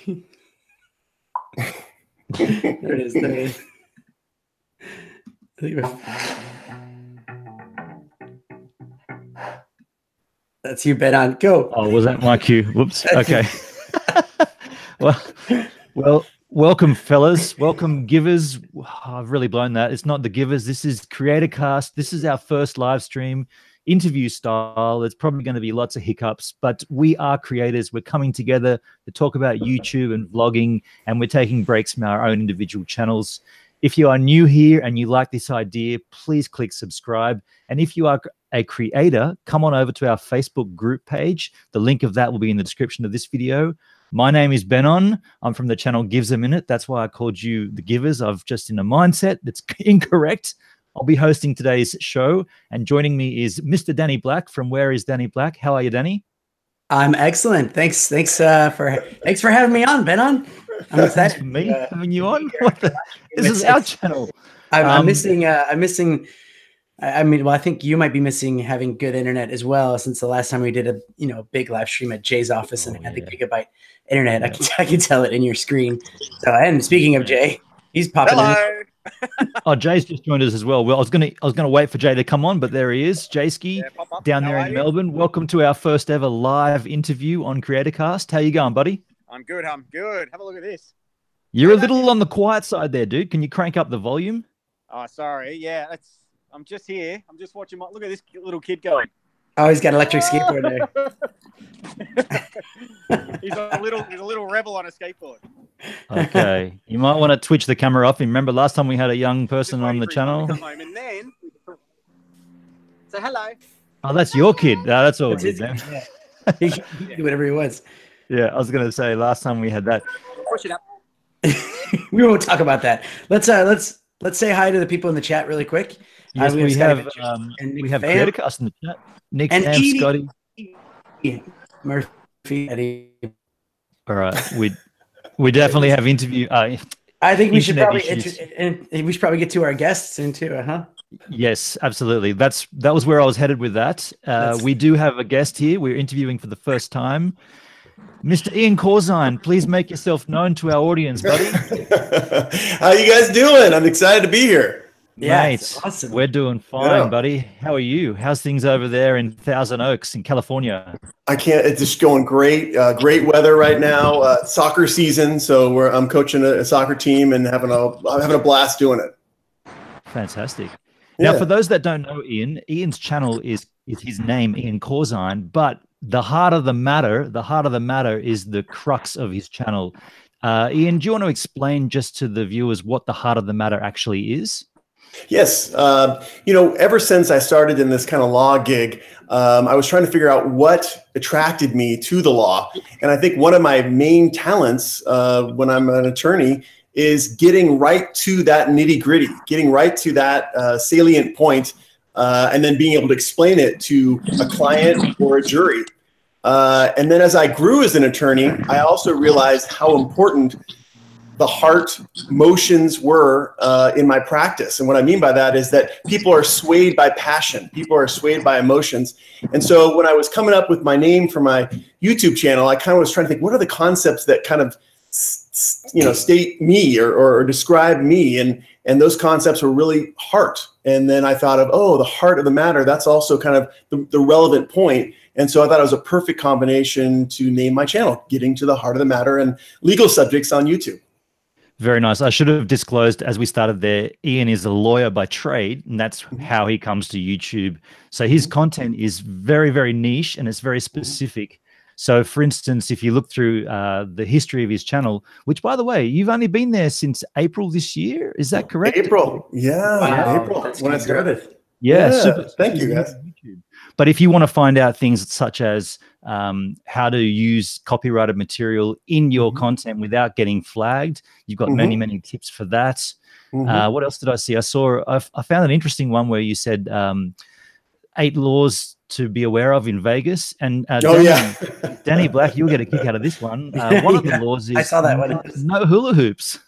There it is. There it is. That's you, Ben. On go. Oh, was that my cue? Whoops. Okay. well, welcome, fellas. Welcome, givers. I've really blown that. It's not the givers. This is CreatorCast. This is our first live stream, interview style. There's probably going to be lots of hiccups, but we are creators. We're coming together to talk about YouTube and vlogging, and we're taking breaks from our own individual channels. If you are new here and you like this idea, please click subscribe. And if you are a creator, come on over to our Facebook group page. The link of that will be in the description of this video. My name is Benon. I'm from the channel Gives a Minute. That's why I called you the Givers. I've just in a mindset that's incorrect. I'll be hosting today's show, and joining me is Mr. Danny Black from Where is Danny Black? How are you, Danny? I'm excellent. Thanks for having me on, Benon. I'm excited. For me having you on. This is our channel. I'm missing. I mean, well, I think you might be missing having good internet as well, since the last time we did a big live stream at Jay's office and had the gigabyte internet. Yeah. I can tell it in your screen. So, and speaking of Jay, he's popping in. Oh, Jay's just joined us as well. Well, I was gonna wait for Jay to come on, but there he is, Jayski, down there in Melbourne. Welcome to our first ever live interview on CreatorCast. How you going, buddy? I'm good. Have a look at this. You're a little on the quiet side there, dude. Can you crank up the volume? Oh, sorry. Yeah, I'm just here. I'm just watching. Look at this little kid going. Oh, he's got an electric skateboard there. He's a little rebel on a skateboard. Okay, you might want to twitch the camera off. Remember last time we had a young person on the channel? Come home and then say hello. Oh, that's your kid. That's all good, man. Yeah. He can do whatever he wants. Yeah, I was going to say last time we had that. Push it up. We won't talk about that. Let's say hi to the people in the chat really quick. Yes, we have CreatorCast in the chat. Nick and Edie, Scotty. Murphy, Eddie. All right, we definitely have interview. I think we should probably get to our guests soon too, huh? Yes, absolutely. That was where I was headed with that. We do have a guest here. We're interviewing for the first time. Mr. Ian Corzine, please make yourself known to our audience, buddy. How you guys doing? I'm excited to be here. Yeah, mate, awesome. We're doing fine, buddy. How are you? How's things over there in Thousand Oaks in California? It's just going great. Great weather right now. Soccer season, so I'm coaching a soccer team and having a blast doing it. Fantastic. Yeah. Now, for those that don't know Ian's channel is his name, Ian Corzine, but the heart of the matter is the crux of his channel. Ian, do you want to explain just to the viewers what the heart of the matter actually is? Yes. Ever since I started in this kind of law gig, I was trying to figure out what attracted me to the law. And I think one of my main talents when I'm an attorney is getting right to that nitty gritty, getting right to that salient point, and then being able to explain it to a client or a jury. And then as I grew as an attorney, I also realized how important the heart motions were in my practice. And what I mean by that is that people are swayed by passion. People are swayed by emotions. And so when I was coming up with my name for my YouTube channel, I kind of was trying to think, what are the concepts that kind of state me or describe me? And those concepts were really heart. And then I thought of, the heart of the matter, that's also kind of the relevant point. And so I thought it was a perfect combination to name my channel, Getting to the Heart of the Matter and Legal Subjects on YouTube. Very nice. I should have disclosed as we started there, Ian is a lawyer by trade, and that's how he comes to YouTube. So his content is very, very niche and it's very specific. So for instance, if you look through the history of his channel, which by the way, you've only been there since April this year. Is that correct? April. Yeah. Wow. April. That's when I started. Yeah. Thank you, guys. But if you want to find out things such as how to use copyrighted material in your content without getting flagged, you've got many, many tips for that. What else did I see? I found an interesting one where you said 8 laws to be aware of in Vegas. And Danny Black, you'll get a kick out of this one. One of the laws is I saw that one. No hula hoops.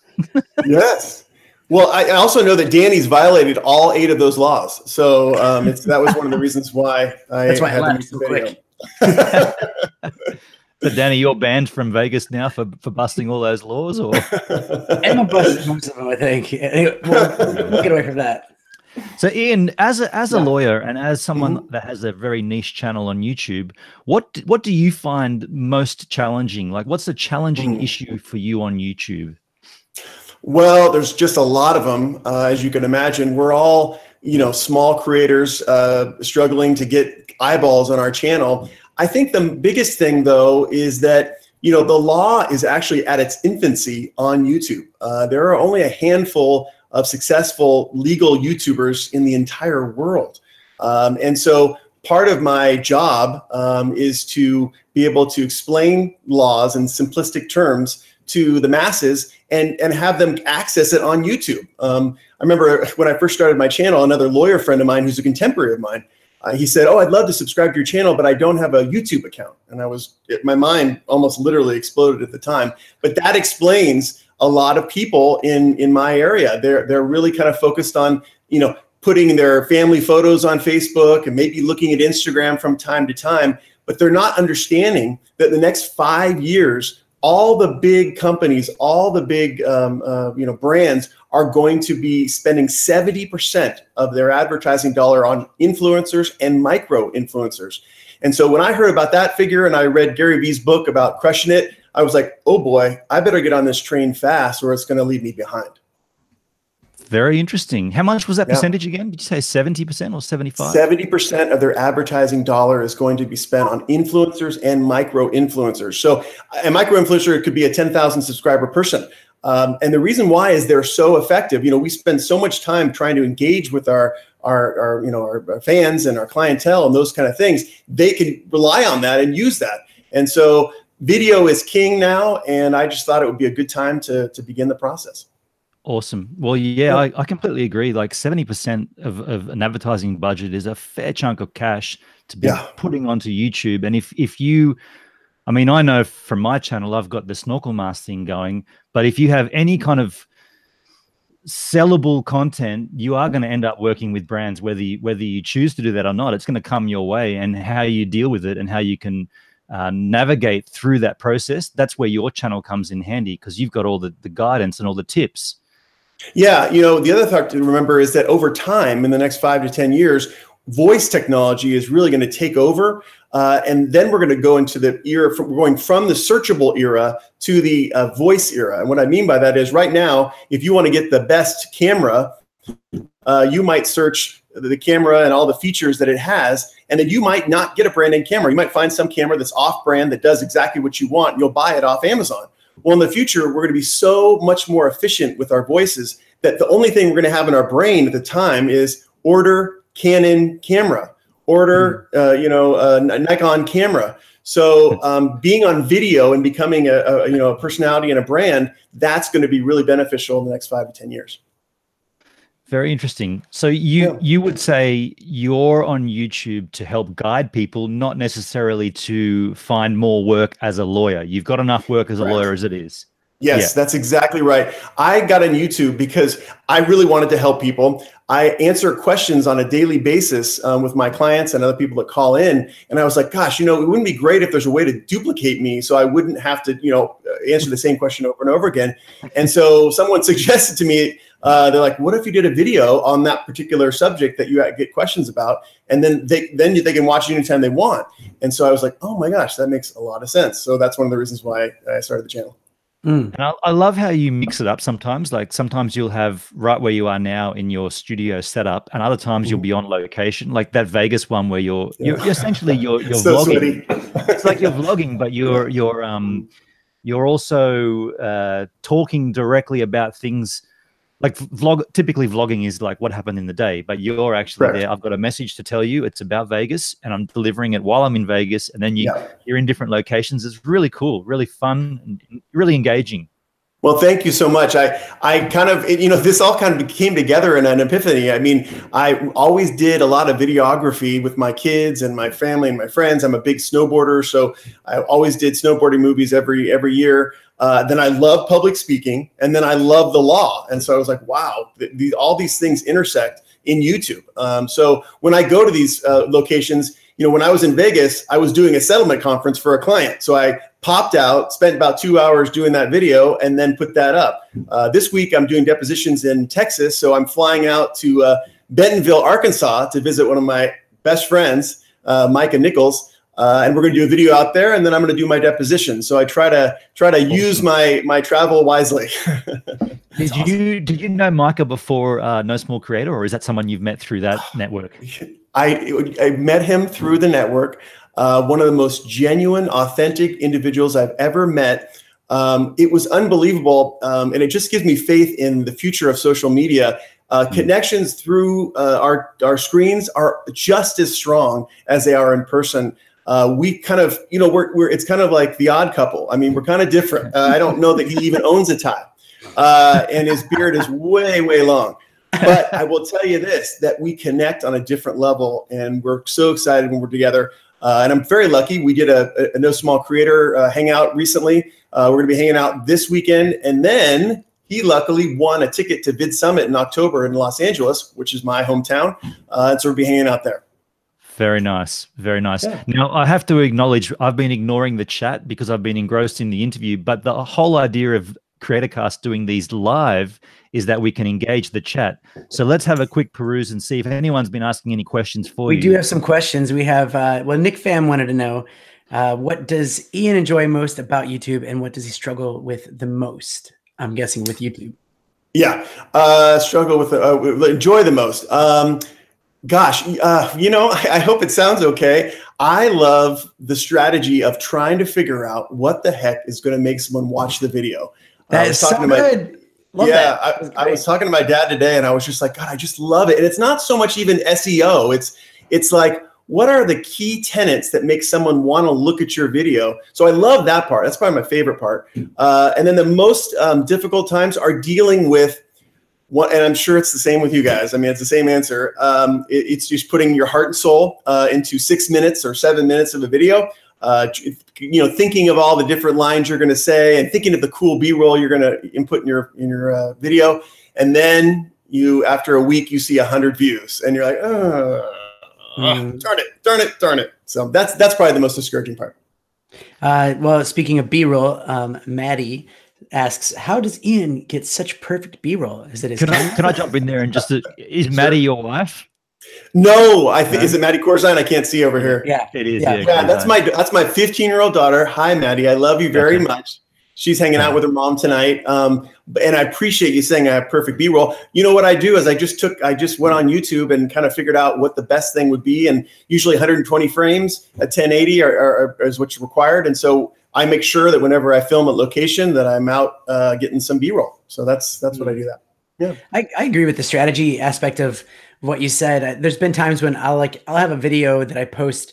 Yes. Well, I also know that Danny's violated all 8 of those laws. So that was one of the reasons why I That's why I had to laughed make so the video. quick. So Danny, you're banned from Vegas now for busting all those laws, or? Emma busted most of them, I think. Anyway, we'll get away from that. So Ian, as a lawyer and as someone that has a very niche channel on YouTube, what do you find most challenging? Like, what's the challenging issue for you on YouTube? Well, there's just a lot of them. As you can imagine, we're all, small creators struggling to get eyeballs on our channel. I think the biggest thing, though, is that, the law is actually at its infancy on YouTube. There are only a handful of successful legal YouTubers in the entire world. And so part of my job is to be able to explain laws in simplistic terms to the masses and have them access it on YouTube. I remember when I first started my channel, another lawyer friend of mine who's a contemporary of mine, he said, "Oh, I'd love to subscribe to your channel, but I don't have a YouTube account." And my mind almost literally exploded at the time. But that explains a lot of people in my area. They're really kind of focused on, putting their family photos on Facebook and maybe looking at Instagram from time to time, but they're not understanding that the next 5 years, all the big companies, all the big brands are going to be spending 70% of their advertising dollar on influencers and micro influencers. And so when I heard about that figure and I read Gary Vee's book about crushing it, I was like, oh boy, I better get on this train fast or it's going to leave me behind. Very interesting. How much was that percentage again? Did you say 70% or 75? 70% of their advertising dollar is going to be spent on influencers and micro influencers. So a micro influencer could be a 10,000 subscriber person. And the reason why is they're so effective. We spend so much time trying to engage with our fans and our clientele and those kind of things. They can rely on that and use that. And so video is king now. And I just thought it would be a good time to begin the process. Awesome. Well, yeah, I completely agree. Like 70% of an advertising budget is a fair chunk of cash to be putting onto YouTube. And if you, I mean, I know from my channel, I've got the snorkel mask thing going, but if you have any kind of sellable content, you are going to end up working with brands, whether you choose to do that or not. It's going to come your way, and how you deal with it and how you can navigate through that process. That's where your channel comes in handy, because you've got all the guidance and all the tips. Yeah, the other thing to remember is that over time, in the next 5 to 10 years, voice technology is really going to take over. And then we're going to go into the era, we're going from the searchable era to the voice era. And what I mean by that is right now, if you want to get the best camera, you might search the camera and all the features that it has, and then you might not get a brand name camera. You might find some camera that's off brand that does exactly what you want, and you'll buy it off Amazon. Well, in the future, we're going to be so much more efficient with our voices that the only thing we're going to have in our brain at the time is order Canon camera, order Nikon camera. So being on video and becoming a personality and a brand, that's going to be really beneficial in the next 5 to 10 years. Very interesting. So you would say you're on YouTube to help guide people, not necessarily to find more work as a lawyer. You've got enough work as a lawyer as it is. Yes, that's exactly right. I got on YouTube because I really wanted to help people. I answer questions on a daily basis with my clients and other people that call in. And I was like, gosh, it wouldn't be great if there's a way to duplicate me so I wouldn't have to, answer the same question over and over again. And so someone suggested to me, they're like, what if you did a video on that particular subject that you get questions about? And then they can watch it anytime they want. And so I was like, oh my gosh, that makes a lot of sense. So that's one of the reasons why I started the channel. And I love how you mix it up sometimes. Like sometimes you'll have right where you are now in your studio setup, and other times you'll be on location, like that Vegas one where you're essentially you're so vlogging. It's like you're vlogging, but you're also talking directly about things. Like typically vlogging is like what happened in the day, but you're actually there. I've got a message to tell you. It's about Vegas, and I'm delivering it while I'm in Vegas. And then you're in different locations. It's really cool, really fun, and really engaging. Well, thank you so much. I kind of, this all kind of came together in an epiphany. I mean, I always did a lot of videography with my kids and my family and my friends. I'm a big snowboarder, so I always did snowboarding movies every year. Then I love public speaking, and then I love the law. And so I was like, wow, all these things intersect in YouTube. So when I go to these locations, when I was in Vegas, I was doing a settlement conference for a client. So I popped out, spent about 2 hours doing that video, and then put that up. This week, I'm doing depositions in Texas. So I'm flying out to Bentonville, Arkansas to visit one of my best friends, Micah Nichols. And we're going to do a video out there, and then I'm going to do my deposition. So I try to use my travel wisely. Did you know Micah before No Small Creator, or is that someone you've met through that network? I met him through the network. One of the most genuine, authentic individuals I've ever met. It was unbelievable, and it just gives me faith in the future of social media. Connections through our screens are just as strong as they are in person. We kind of, it's kind of like the Odd Couple. I mean, we're kind of different. I don't know that he even owns a tie, and his beard is way, way long. But I will tell you this, that we connect on a different level, and we're so excited when we're together. And I'm very lucky. We did a No Small Creator hangout recently. We're going to be hanging out this weekend. And then he luckily won a ticket to Vid Summit in October in Los Angeles, which is my hometown. And so we'll be hanging out there. Very nice. Very nice. Yeah. Now, I have to acknowledge I've been ignoring the chat because I've been engrossed in the interview, but the whole idea of CreatorCast doing these live is that we can engage the chat. So let's have a quick peruse and see if anyone's been asking any questions for you. We do have some questions. We have, Nick Pham wanted to know, what does Ian enjoy most about YouTube, and what does he struggle with the most? I'm guessing with YouTube. Yeah, struggle with, enjoy the most. Gosh, I hope it sounds okay. I love the strategy of trying to figure out what the heck is going to make someone watch the video. That is so good. I was talking to my dad today, and I was just like, God, I just love it. And it's not so much even SEO. It's like, what are the key tenets that make someone want to look at your video? So I love that part. That's probably my favorite part. And then the most difficult times are dealing with what, and I'm sure it's the same with you guys. I mean, it's the same answer. It's just putting your heart and soul into 6 minutes or 7 minutes of a video. Thinking of all the different lines you're going to say, and thinking of the cool B-roll you're going to input in your video, and then after a week you see 100 views, and you're like, darn it. So that's probably the most discouraging part. Well, speaking of B-roll, Maddie asks, how does Ian get such perfect B-roll? Is it his can I jump in there and just is Maddie your wife? No, I think is it Maddie Corzine? I can't see over here. Yeah, it is. Yeah, that's my 15-year-old daughter. Hi, Maddie. I love you very much. She's hanging out with her mom tonight. And I appreciate you saying I have perfect B-roll. You know what I do is I just went on YouTube and kind of figured out what the best thing would be. And usually 120 frames at 1080 is what's required. And so I make sure that whenever I film at location that I'm out getting some B-roll. So that's what I do that. Yeah. I agree with the strategy aspect of what you said. There's been times when I'll have a video that I post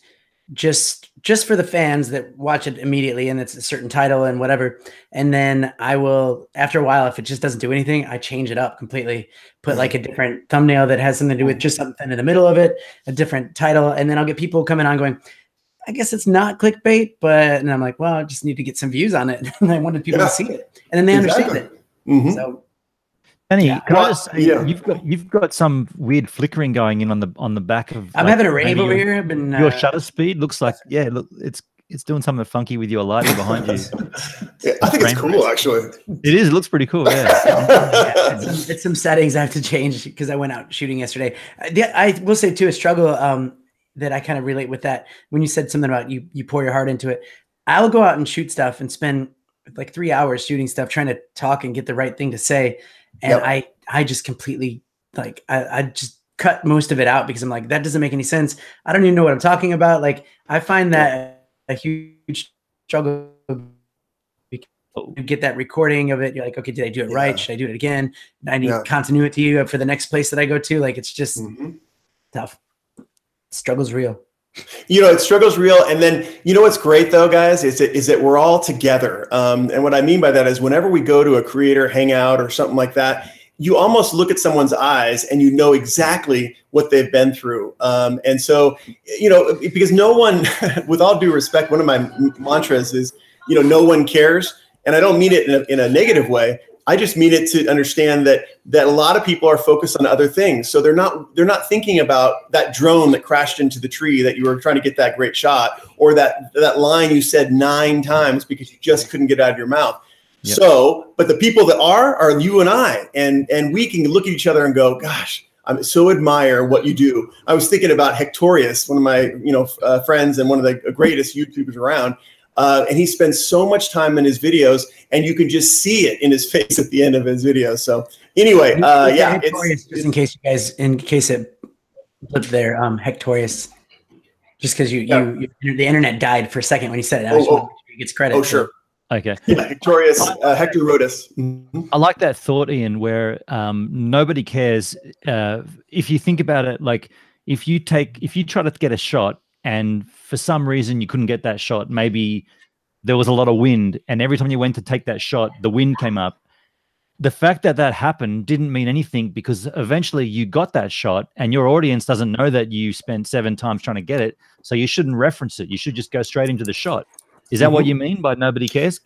just for the fans that watch it immediately, and it's a certain title and whatever. And then I will, after a while, if it just doesn't do anything, I change it up completely, put like a different thumbnail that has something to do with just something in the middle of it, a different title. And then I'll get people coming on going, I guess it's not clickbait, and I'm like, well, I just need to get some views on it. And I wanted people to see it, and then they understand it. Mm-hmm. So, Penny, can I just say, you've got some weird flickering going in on the back of. I'm having a rave over here. I've been your shutter speed looks like look, it's doing something funky with your lighting behind you. I think it's cool, actually. It is. It looks pretty cool. Yeah. It's some settings I have to change because I went out shooting yesterday. I will say too, a struggle that I kind of relate with that when you said something about you pour your heart into it. I'll go out and shoot stuff and spend like 3 hours shooting stuff, trying to talk and get the right thing to say. And I just completely I just cut most of it out because I'm like, that doesn't make any sense. I don't even know what I'm talking about. Like, I find that a huge struggle to get that recording of it. You're like, okay, did I do it right? Should I do it again? I need continuity for the next place that I go to. Like, it's just tough. Struggle's real. Struggle's real. And then, what's great though, guys, is that we're all together. And what I mean by that is whenever we go to a creator hangout or something like that, you almost look at someone's eyes and you know exactly what they've been through. And so, because no one, with all due respect, one of my mantras is, no one cares. And I don't mean it in a negative way. I just mean it to understand that a lot of people are focused on other things. So they're not thinking about that drone that crashed into the tree that you were trying to get that great shot, or that line you said 9 times because you just couldn't get it out of your mouth. Yep. So, but the people that are you and I, and we can look at each other and go, gosh, I so admire what you do. I was thinking about Hectorius, one of my friends and one of the greatest YouTubers around. And he spends so much time in his videos, and you can just see it in his face at the end of his videos. So anyway, yeah, Hectorius, just in case it blipped there, Hectorius, just because the internet died for a second when you said it. I just want to make sure he gets credit. Oh, sure. Okay. Yeah, Hectorius, Hector Rotus. Mm-hmm. I like that thought, Ian, where nobody cares. If you think about it, like if you try to get a shot and for some reason you couldn't get that shot, maybe there was a lot of wind, and every time you went to take that shot, the wind came up. The fact that happened didn't mean anything, because eventually you got that shot and your audience doesn't know that you spent 7 times trying to get it. So you shouldn't reference it. You should just go straight into the shot. Is that what you mean by nobody cares?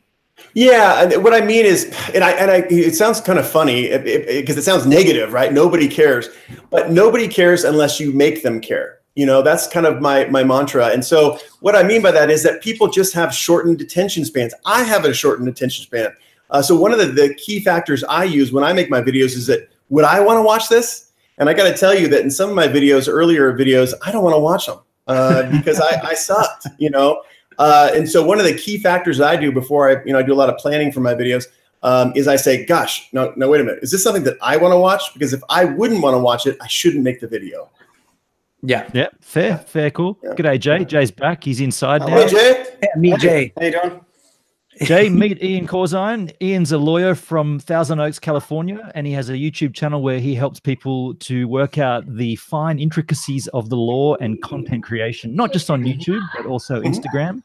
Yeah, and what I mean is, and it sounds kind of funny because it sounds negative, right? Nobody cares, but nobody cares unless you make them care. That's kind of my mantra. And so what I mean by that is that people just have shortened attention spans. I have a shortened attention span. So one of the key factors I use when I make my videos is that, would I want to watch this? And I got to tell you that in some of my earlier videos, I don't want to watch them because I sucked, and so one of the key factors I do before I do a lot of planning for my videos is I say, gosh, no, wait a minute. Is this something that I want to watch? Because if I wouldn't want to watch it, I shouldn't make the video. Yeah. Yeah. Fair. Cool. Yeah. G'day, Jay. Jay's back. He's inside now. Hey, Jay. Yeah, meet Jay. How you doing? Jay, meet Ian Corzine. Ian's a lawyer from Thousand Oaks, California, and he has a YouTube channel where he helps people to work out the fine intricacies of the law and content creation, not just on YouTube, but also Instagram.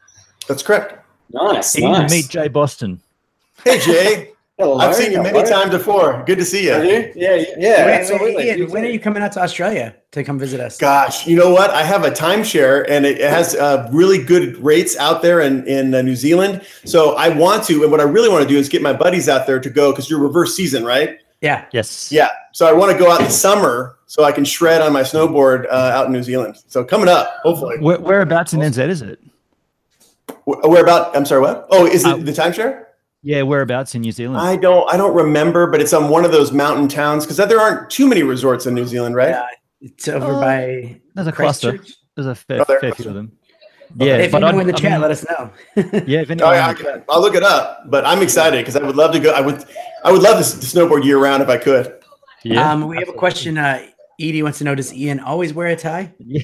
That's correct. Nice. Ian, meet Jay Boston. Hey, Jay. Hello. I've seen you many times before. Good to see you. Have you? Yeah, absolutely. Ian, when are you coming out to Australia to come visit us? Gosh, you know what? I have a timeshare, and it has really good rates out there in New Zealand. So I want to, and what I really want to do is get my buddies out there to go, because you're reverse season, right? Yeah. Yes. Yeah. So I want to go out in the summer so I can shred on my snowboard out in New Zealand. So coming up, hopefully. Whereabouts in NZ is it? Whereabout? I'm sorry, what? Oh, is it the timeshare? Yeah, whereabouts in New Zealand? I don't remember, but it's on one of those mountain towns, because there aren't too many resorts in New Zealand, right? Yeah, it's over by. There's a cluster. There's a fair few of them. Yeah, if anyone in the chat, let us know. Yeah, if anyone. I'll look it up, but I'm excited because I would love to go. I would love to snowboard year round if I could. Yeah. We have a question. Edie wants to know: does Ian always wear a tie? Yeah.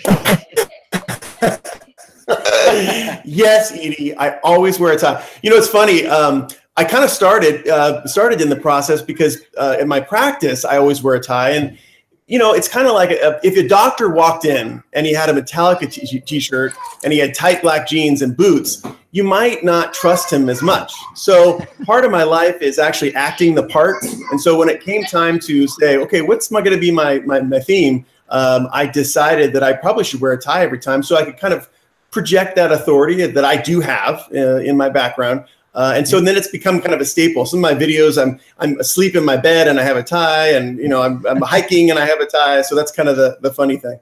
Yes, Edie, I always wear a tie. It's funny. I kind of started in the process because in my practice, I always wear a tie. And, it's kind of like if a doctor walked in and he had a Metallica t-shirt and he had tight black jeans and boots, you might not trust him as much. So part of my life is actually acting the part. And so when it came time to say, okay, what's going to be my theme? I decided that I probably should wear a tie every time so I could kind of project that authority that I do have in my background. And so then it's become kind of a staple. Some of my videos, I'm asleep in my bed and I have a tie, and I'm hiking and I have a tie. So that's kind of the funny thing.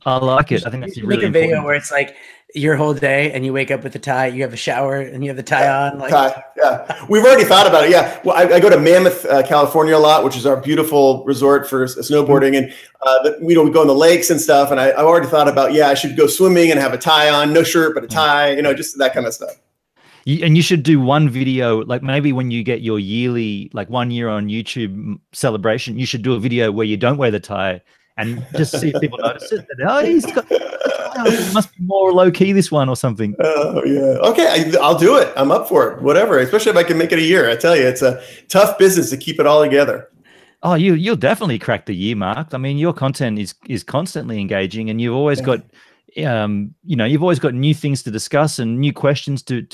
I like it. I think that's really make a video where it's like your whole day and you wake up with the tie, you have a shower and you have the tie on. Like tie, yeah. We've already thought about it. Yeah. Well, I go to Mammoth, California a lot, which is our beautiful resort for snowboarding. And we go in the lakes and stuff. And I've already thought about, I should go swimming and have a tie on, no shirt, but a tie, just that kind of stuff. And you should do one video, like maybe when you get your yearly, like 1 year on YouTube celebration, you should do a video where you don't wear the tie and just see if people notice it. It must be more low key, this one or something. Oh, yeah. Okay, I'll do it. I'm up for it. Whatever, especially if I can make it a year. I tell you, it's a tough business to keep it all together. Oh, you'll definitely crack the year mark. I mean, your content is constantly engaging, and you've always got you've always got new things to discuss and new questions to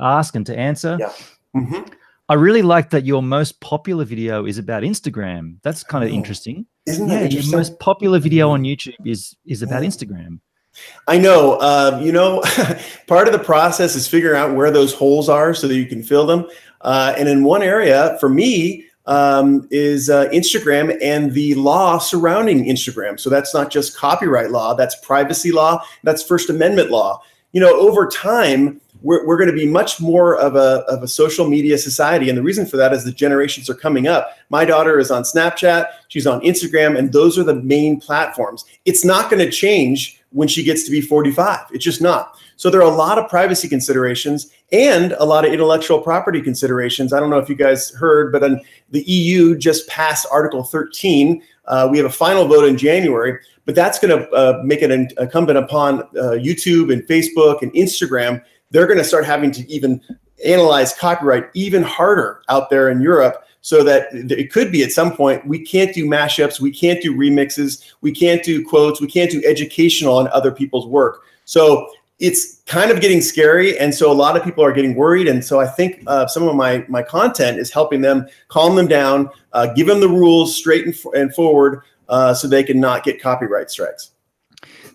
ask and to answer. Yeah. Mm-hmm. I really like that your most popular video is about Instagram. That's kind of interesting. Isn't that interesting? Your most popular video on YouTube is about Instagram. I know. Part of the process is figuring out where those holes are so that you can fill them. And in one area for me is Instagram and the law surrounding Instagram. So that's not just copyright law, that's privacy law, that's First Amendment law. You know, over time, we're going to be much more of a social media society. And the reason for that is the generations are coming up. My daughter is on Snapchat, she's on Instagram, and those are the main platforms. It's not going to change when she gets to be 45. It's just not. So there are a lot of privacy considerations and a lot of intellectual property considerations. I don't know if you guys heard, but the EU just passed Article 13. We have a final vote in January, but that's going to make it incumbent upon YouTube and Facebook and Instagram. They're going to start having to even analyze copyright even harder out there in Europe, so that it could be at some point we can't do mashups, we can't do remixes, we can't do quotes, we can't do educational on other people's work. So it's kind of getting scary, and so a lot of people are getting worried. And so I think some of my content is helping them calm them down, give them the rules straight and forward, so they can not get copyright strikes.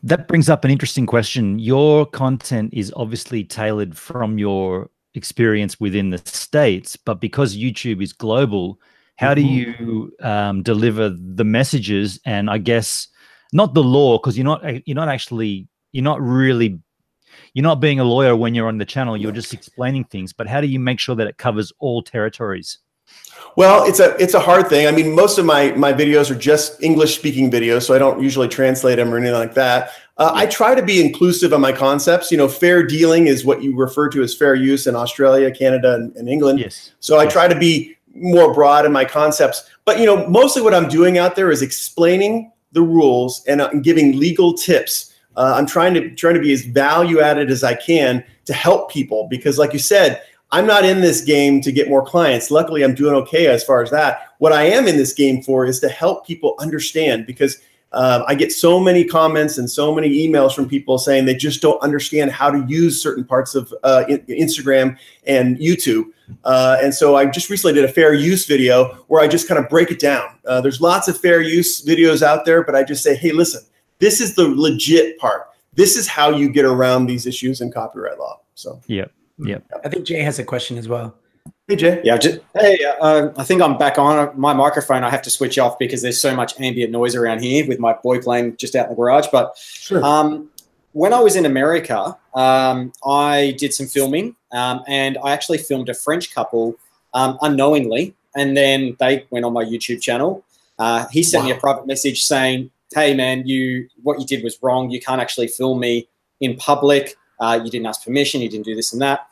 That brings up an interesting question. Your content is obviously tailored from your experience within the States, but because YouTube is global, how do you deliver the messages? And I guess not the law, because you're not being a lawyer when you're on the channel. You're just explaining things. But how do you make sure that it covers all territories? Well, it's a hard thing. I mean, most of my videos are just English speaking videos, so I don't usually translate them or anything like that. I try to be inclusive on my concepts. You know, fair dealing is what you refer to as fair use in Australia, Canada, and England. Yes. So I try to be more broad in my concepts. But, you know, mostly what I'm doing out there is explaining the rules and giving legal tips. I'm trying to be as value added as I can to help people, because like you said, I'm not in this game to get more clients. Luckily, I'm doing okay as far as that. What I am in this game for is to help people understand, because I get so many comments and so many emails from people saying they just don't understand how to use certain parts of Instagram and YouTube. And so I just recently did a fair use video where I just kind of break it down. There's lots of fair use videos out there, but I just say, hey, listen, this is the legit part. This is how you get around these issues in copyright law. So yeah. I think Jay has a question as well. Hey, Jay. Yeah. I think I'm back on. My microphone I have to switch off because there's so much ambient noise around here with my boy playing just out in the garage. But sure. When I was in America, I did some filming, and I actually filmed a French couple unknowingly, and then they went on my YouTube channel. He sent me a private message saying, hey, man, what you did was wrong. You can't actually film me in public. You didn't ask permission. You didn't do this and that.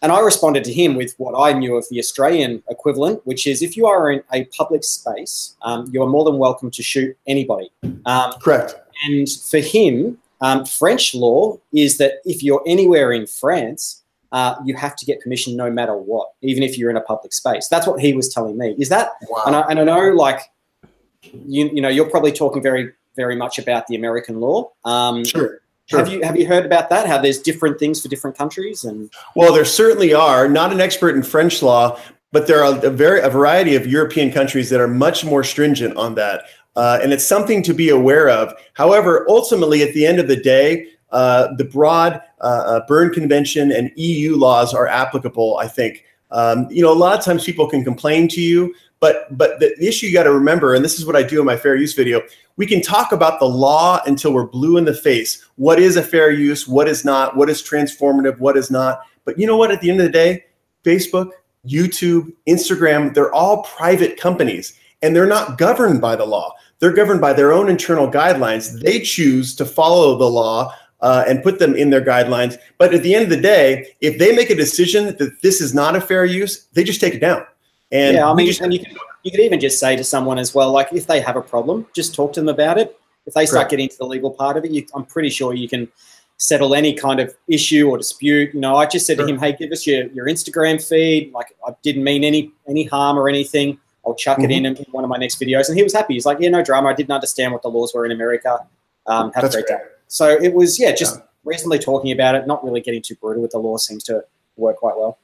And I responded to him with what I knew of the Australian equivalent, which is if you are in a public space, you are more than welcome to shoot anybody. Correct. And for him, French law is that if you're anywhere in France, you have to get permission no matter what, even if you're in a public space. That's what he was telling me. Is that? Wow. And I know, like, you know, you're probably talking very, very much about the American law. Sure. Sure. Have you heard about that? How there's different things for different countries? And well, there certainly are. Not an expert in French law, but there are a variety of European countries that are much more stringent on that, and it's something to be aware of. However, ultimately, at the end of the day, the broad Berne Convention and EU laws are applicable. I think you know, a lot of times people can complain to you, but the issue you got to remember, and this is what I do in my fair use video, we can talk about the law until we're blue in the face. What is a fair use? What is not? What is transformative? What is not? But you know what? At the end of the day, Facebook, YouTube, Instagram, they're all private companies, and they're not governed by the law. They're governed by their own internal guidelines. They choose to follow the law and put them in their guidelines. But at the end of the day, if they make a decision that this is not a fair use, they just take it down. And yeah, I mean, and you could even just say to someone as well, like, if they have a problem, just talk to them about it. If they start getting into the legal part of it, I'm pretty sure you can settle any kind of issue or dispute. You know, I just said to him, hey, give us your Instagram feed. Like, I didn't mean any harm or anything. I'll chuck it in one of my next videos. And he was happy. He's like, yeah, no drama. I didn't understand what the laws were in America. Have a great day. So it was, just reasonably talking about it, not really getting too brutal with the law seems to work quite well.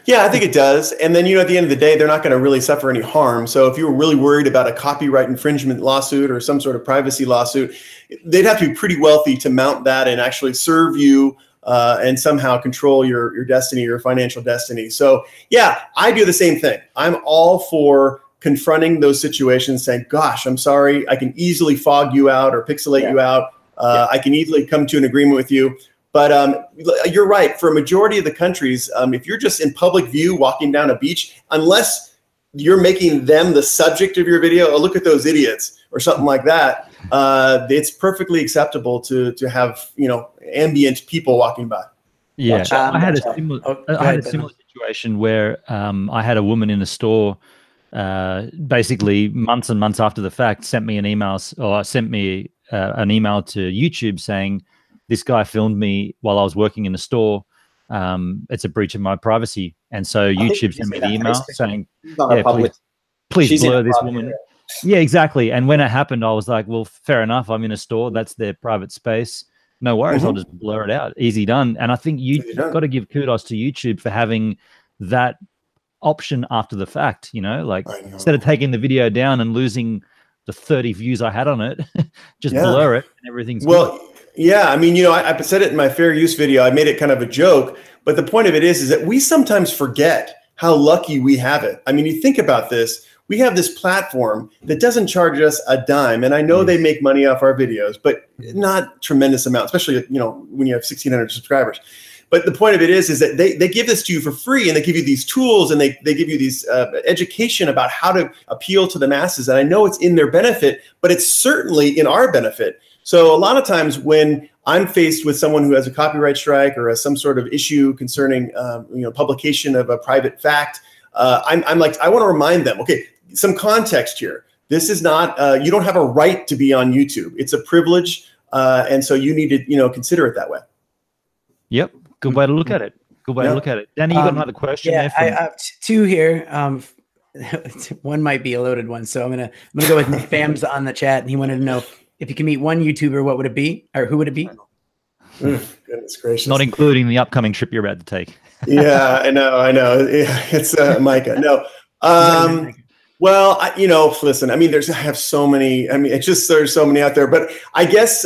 Yeah, I think it does. And then, you know, at the end of the day, they're not going to really suffer any harm. So if you were really worried about a copyright infringement lawsuit or some sort of privacy lawsuit, they'd have to be pretty wealthy to mount that and actually serve you and somehow control your destiny, your financial destiny. So yeah, I do the same thing. I'm all for confronting those situations, saying, gosh, I'm sorry, I can easily fog you out or pixelate you out. I can easily come to an agreement with you. But you're right. For a majority of the countries, if you're just in public view walking down a beach, unless you're making them the subject of your video, oh, look at those idiots or something like that, it's perfectly acceptable to have, ambient people walking by. Yeah, I had a similar situation where I had a woman in a store, basically months and months after the fact, sent me an email to YouTube saying, this guy filmed me while I was working in the store. It's a breach of my privacy. And so YouTube sent me the email saying, please blur this woman. Yeah, exactly. And when it happened, I was like, well, fair enough. I'm in a store. That's their private space. No worries. I'll just blur it out. Easy done. And I think you've got to give kudos to YouTube for having that option after the fact, instead of taking the video down and losing the 30 views I had on it, just blur it and everything's good. Yeah, I mean, I said it in my fair use video. I made it kind of a joke, but the point of it is that we sometimes forget how lucky we have it. I mean, you think about this. We have this platform that doesn't charge us a dime, and I know they make money off our videos, but not tremendous amount, especially when you have 1,600 subscribers. But the point of it is that they give this to you for free, and they give you these tools, and they give you these education about how to appeal to the masses. And I know it's in their benefit, but it's certainly in our benefit. So a lot of times when I'm faced with someone who has a copyright strike or has some sort of issue concerning publication of a private fact, I'm like, I want to remind them, okay, some context here. This is not, you don't have a right to be on YouTube. It's a privilege. And so you need to, consider it that way. Yep. Good way to look at it. Good way to look at it. Danny, you got another question? Yeah, I have two here. One might be a loaded one. So I'm gonna go with Fam's on the chat, and he wanted to know if you can meet one YouTuber, what would it be, or who would it be? Goodness gracious! Not including the upcoming trip you're about to take. Yeah, I know. It's Micah. No. Well, listen, I mean, I have so many, there's so many out there, but I guess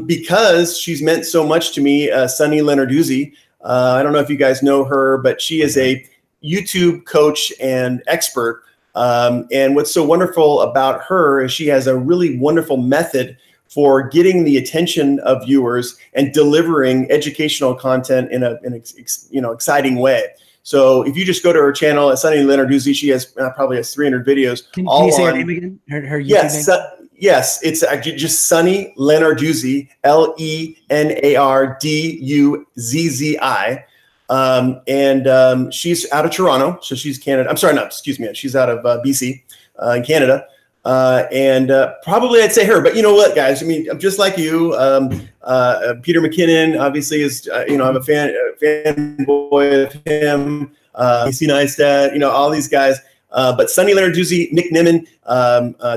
because she's meant so much to me, Sunny Lenarduzzi, I don't know if you guys know her, but she is a YouTube coach and expert. And what's so wonderful about her is she has a really wonderful method for getting the attention of viewers and delivering educational content in an exciting way. So if you just go to her channel at Sunny Lenarduzzi, she has probably has 300 videos. Can you say her name again? Her YouTube name? Yes, it's actually just Sunny Lenarduzzi, Lenarduzzi. And she's out of Toronto, so she's Canada. I'm sorry, no, excuse me. She's out of BC in Canada. And probably I'd say her, but you know what, guys? I mean, I'm just like you. Peter McKinnon, obviously, is I'm a fanboy of him. AC Neistat, all these guys. But Sunny Lenarduzzi, Nick Nimmin,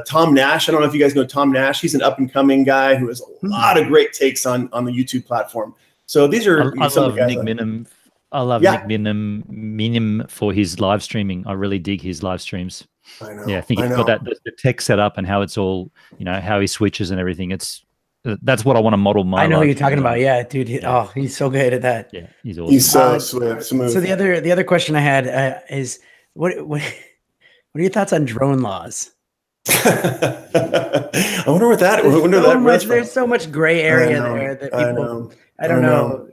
Tom Nash. I don't know if you guys know Tom Nash. He's an up and coming guy who has a lot of great takes on the YouTube platform. So these are some of the guys. I love Nick Minim for his live streaming. I really dig his live streams. I know. Yeah, I think he's got the tech set up and how it's all, how he switches and everything. That's what I want to model my. I know who you're talking about. Yeah, dude. He's so good at that. Yeah, he's awesome. He's so smooth. So the other question I had is what are your thoughts on drone laws? I wonder what that. There's so much gray area there that people. I don't know.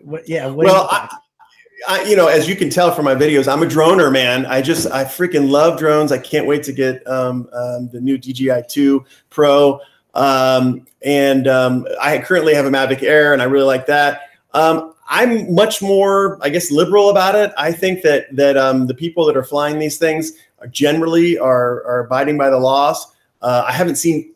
As you can tell from my videos, I'm a droner, man. I freaking love drones. I can't wait to get the new DJI 2 Pro. I currently have a Mavic Air, and I really like that. I'm much more, I guess, liberal about it. I think that the people that are flying these things generally are abiding by the laws. I haven't seen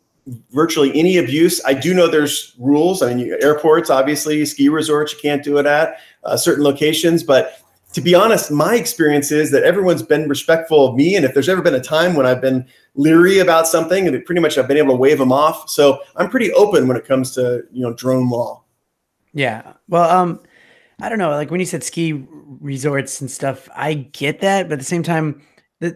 virtually any abuse. I do know there's rules. I mean, airports, obviously, ski resorts, you can't do it at certain locations. But to be honest, my experience is that everyone's been respectful of me. And if there's ever been a time when I've been leery about something, and pretty much I've been able to wave them off. So I'm pretty open when it comes to, drone law. Yeah. Well, I don't know. Like when you said ski resorts and stuff, I get that. But at the same time,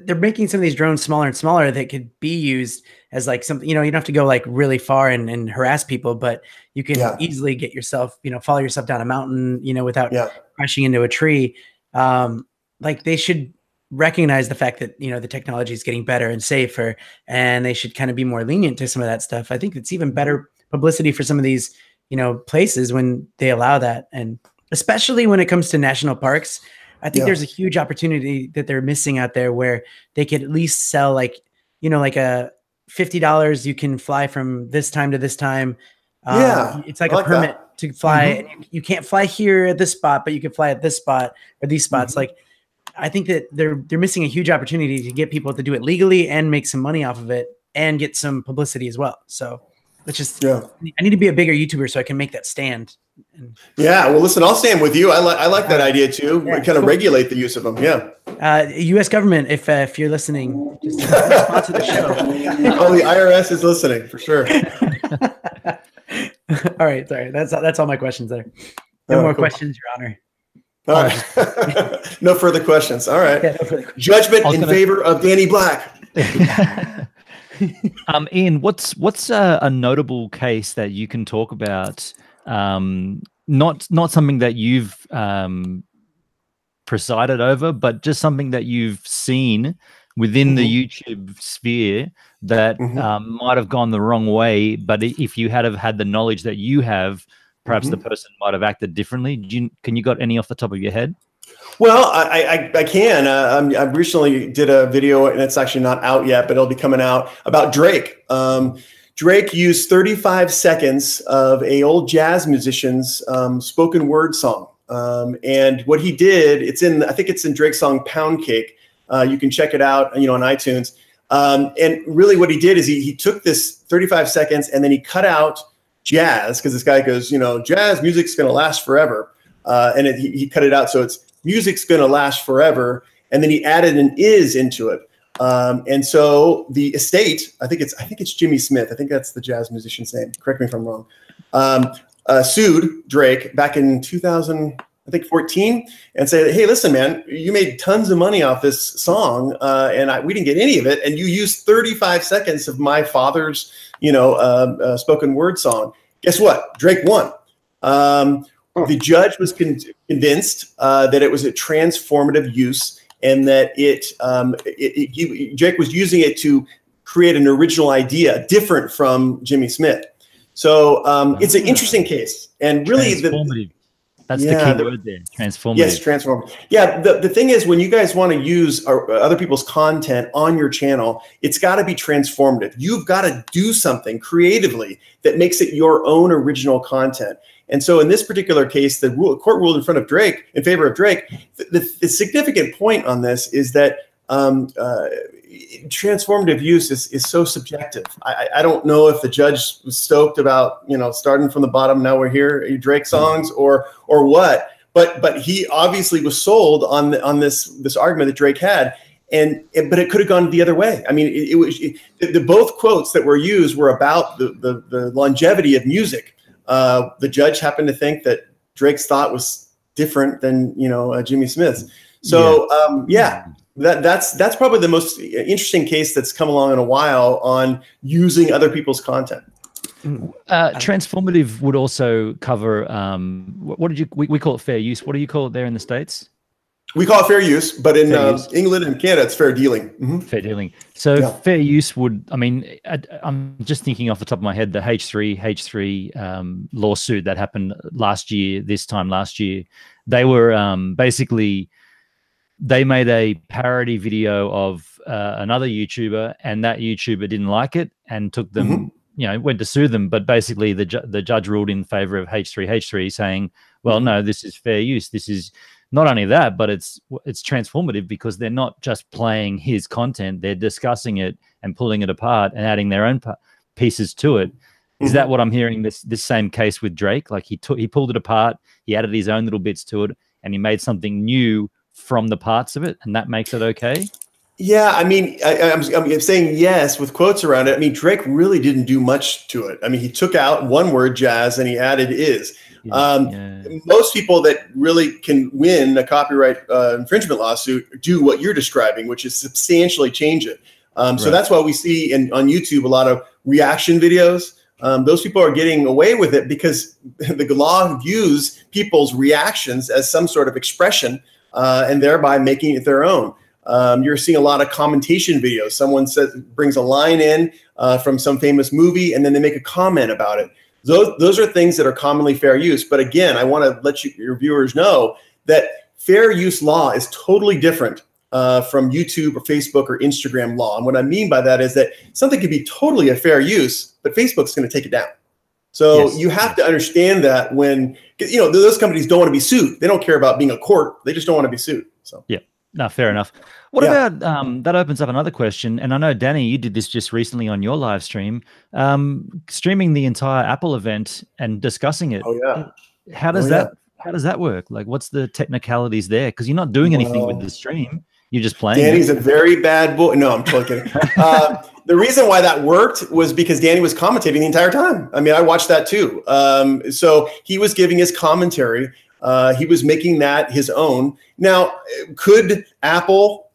they're making some of these drones smaller and smaller that could be used as like something, you don't have to go like really far and harass people, but you can easily get yourself, follow yourself down a mountain, without crashing into a tree. Like they should recognize the fact that, the technology is getting better and safer, and they should kind of be more lenient to some of that stuff. I think it's even better publicity for some of these, places when they allow that. And especially when it comes to national parks, I think there's a huge opportunity that they're missing out there where they could at least sell like, like a $50, you can fly from this time to this time. It's like a permit to fly. You can't fly here at this spot, but you can fly at this spot or these spots. Like, I think that they're missing a huge opportunity to get people to do it legally and make some money off of it and get some publicity as well. So it's just, I need to be a bigger YouTuber so I can make that stand. Yeah, well, listen, I'll stand with you. I like that idea too. We kind of regulate the use of them. Yeah. U.S. government, if you're listening, just sponsor the show. Oh, the IRS is listening for sure. All right, sorry. That's all my questions there. No more questions, Your Honor. All right. No further questions. All right. Yeah, no further questions. Judgment in favor of Danny Black. Ian, what's a notable case that you can talk about? Not something that you've presided over, but just something that you've seen within the YouTube sphere that might have gone the wrong way. But if you had the knowledge that you have, perhaps the person might have acted differently. Can you got any off the top of your head? Well, I can. I recently did a video, and it's actually not out yet, but it'll be coming out, about Drake. Drake used 35 seconds of a old jazz musician's spoken word song. And what he did, I think it's in Drake's song Pound Cake. You can check it out, on iTunes. And really what he did is he took this 35 seconds and then he cut out jazz, because this guy goes, jazz music's going to last forever. And he cut it out. So it's music's going to last forever. And then he added an is into it. And so the estate, I think it's Jimmy Smith. I think that's the jazz musician's name. Correct me if I'm wrong. Sued Drake back in 2014 and said, hey, listen, man, you made tons of money off this song. And we didn't get any of it. And you used 35 seconds of my father's, spoken word song. Guess what? Drake won. The judge was convinced that it was a transformative use, and that Drake was using it to create an original idea different from Jimmy Smith. So it's an interesting case, and really that's the key word there, transformative. Yes, transformative. Yeah, the thing is, when you guys want to use other people's content on your channel, it's got to be transformative. You've got to do something creatively that makes it your own original content. And so in this particular case, the court ruled in favor of Drake. The significant point on this is that transformative use is so subjective. I don't know if the judge was stoked about, starting from the bottom, now we're here, Drake songs, or what. But he obviously was sold on this argument that Drake had. But it could have gone the other way. I mean, the both quotes that were used were about the longevity of music. The judge happened to think that Drake's thought was different than Jimmy Smith's. So that's probably the most interesting case that's come along in a while on using other people's content. Transformative would also cover what did we call it? Fair use. What do you call it there in the States? We call it fair use, but in England and Canada, it's fair dealing. Fair dealing. So fair use would, I'm just thinking off the top of my head, the H3 lawsuit that happened this time last year, they were basically, they made a parody video of another YouTuber, and that YouTuber didn't like it and took them, went to sue them. But basically the judge ruled in favor of H3 saying, well, no, this is fair use. This is not only that, but it's transformative, because they're not just playing his content, they're discussing it and pulling it apart and adding their own pieces to it. Is that what I'm hearing? This same case with Drake, like he pulled it apart, he added his own little bits to it, and he made something new from the parts of it, and that makes it okay? Yeah, I mean, I'm saying yes with quotes around it. I mean, Drake really didn't do much to it. I mean, he took out one word, jazz, and he added is. Most people that really can win a copyright infringement lawsuit do what you're describing, which is substantially change it. So that's why we see on YouTube a lot of reaction videos. Those people are getting away with it because the law views people's reactions as some sort of expression and thereby making it their own. You're seeing a lot of commentation videos. Someone brings a line in from some famous movie, and then they make a comment about it. Those are things that are commonly fair use. But again, I want to let your viewers know that fair use law is totally different from YouTube or Facebook or Instagram law. And what I mean by that is that something could be totally a fair use, but Facebook's going to take it down. So you have to understand that when, those companies don't want to be sued. They don't care about being a court. They just don't want to be sued. So yeah, no, fair enough. What about, that opens up another question. And I know, Danny, you did this just recently on your live stream, streaming the entire Apple event and discussing it. Oh, yeah. How does that work? Like, what's the technicalities there? Because you're not doing anything with the stream. You're just playing. Danny's a very bad boy. No, I'm totally kidding. The reason why that worked was because Danny was commentating the entire time. I mean, I watched that too. So he was giving his commentary. He was making that his own. Now, could Apple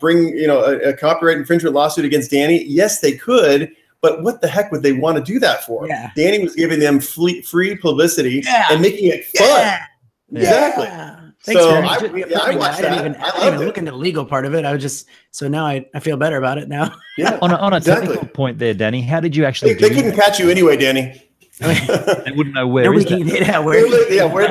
bring a copyright infringement lawsuit against Danny? Yes, they could. But what the heck would they want to do that for? Yeah. Danny was giving them free publicity and making it fun. Yeah. Exactly. Yeah. Thanks so I watched that. I didn't even look into the legal part of it. I was just now I feel better about it now. Yeah. On a technical point there, Danny, how did you actually? They couldn't catch you anyway, Danny. They wouldn't know where. Where the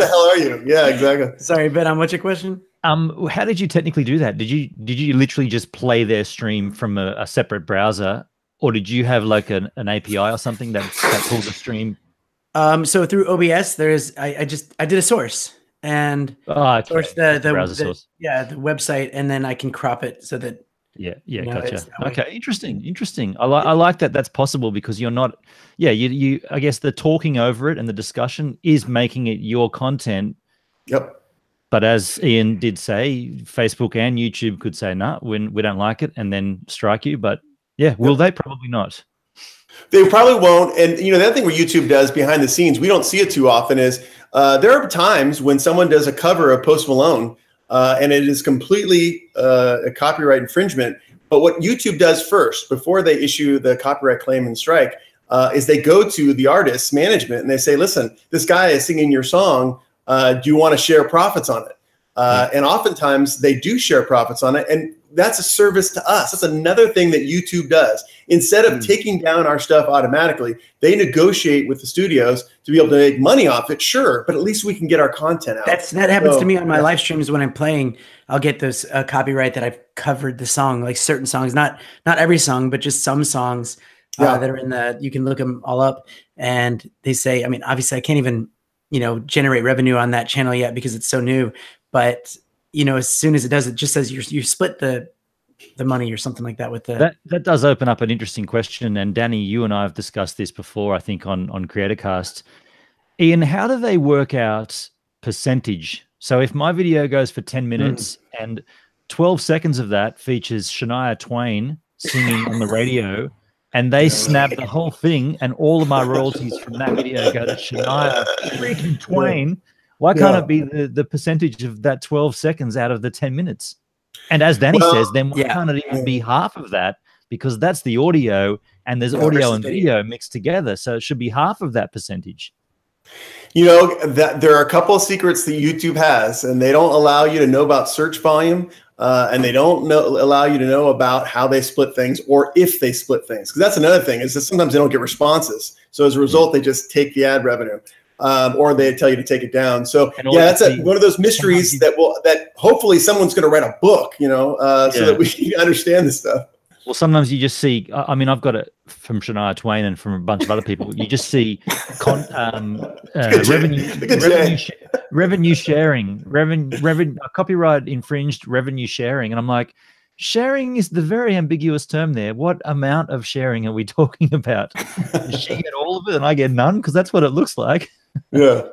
hell are you? Yeah, exactly. Sorry, Ben, what's your question? How did you technically do that? Did you literally just play their stream from a separate browser, or did you have like an API or something that pulled the stream? So through OBS, I did a source and source the browser source. Yeah, the website, and then I can crop it so that. Gotcha. Okay, interesting. I like that. That's possible because you're not. Yeah, you. I guess the talking over it and the discussion is making it your content. Yep. But as Ian did say, Facebook and YouTube could say, "No, we don't like it," and then strike you. But yeah, will they? Probably not. They probably won't. And the other thing where YouTube does behind the scenes, we don't see it too often, is there are times when someone does a cover of Post Malone. And it is completely a copyright infringement. But what YouTube does first, before they issue the copyright claim and strike, is they go to the artist's management and they say, listen, this guy is singing your song. Do you want to share profits on it? And oftentimes they do share profits on it. And that's a service to us. That's another thing that YouTube does. Instead of taking down our stuff automatically, they negotiate with the studios to be able to make money off it. Sure, but at least we can get our content out. That happens to me on my live streams when I'm playing. I'll get those copyright that I've covered the song, like certain songs, not every song, but just some songs that are in the. You can look them all up, and they say. I mean, obviously, I can't even generate revenue on that channel yet because it's so new, but. As soon as it does, it just says you split the money or something like that with the. That does open up an interesting question. And Danny, you and I have discussed this before, I think on CreatorCast. Ian, how do they work out percentage? So if my video goes for 10 minutes and 12 seconds of that features Shania Twain singing on the radio, and they snap the whole thing, and all of my royalties from that video go to Shania freaking Twain. Why can't it be the percentage of that 12 seconds out of the 10 minutes? And as Danny says, then why can't it even be half of that? Because that's the audio, and there's audio and video mixed together. So it should be half of that percentage. That there are a couple of secrets that YouTube has, and they don't allow you to know about search volume, and they don't allow you to know about how they split things or if they split things. Because that's another thing, is that sometimes they don't get responses. So as a result, they just take the ad revenue. Or they tell you to take it down. So that's one of those mysteries that hopefully someone's going to write a book, so that we can understand this stuff. Well, sometimes you just see. I mean, I've got it from Shania Twain and from a bunch of other people. You just see revenue sharing, copyright infringed revenue sharing, and I'm like. Sharing is the very ambiguous term there. What amount of sharing are we talking about? Does she get all of it and I get none? Because that's what it looks like. Yeah.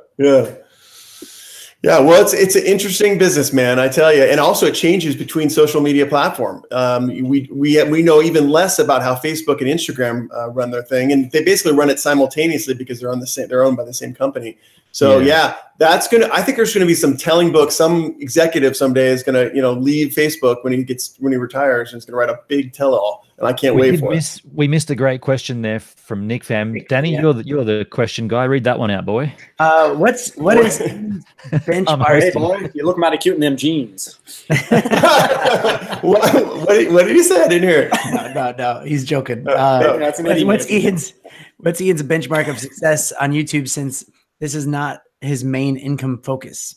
Well, it's an interesting business, man. I tell you, and also it changes between social media platform. We know even less about how Facebook and Instagram run their thing, and they basically run it simultaneously because they're owned by the same company. So yeah, that's I think there's gonna be some telling books. Some executive someday is gonna, leave Facebook when he retires, and is gonna write a big tell-all. And I can't wait for it. We missed a great question there from Nick Fam. Danny, you're the question guy. Read that one out, boy. What is benchmark? Boy, you look mighty cute in them jeans. what did he say? I didn't hear it. No, he's joking. That's an what's Ian's benchmark of success on YouTube, since this is not his main income focus?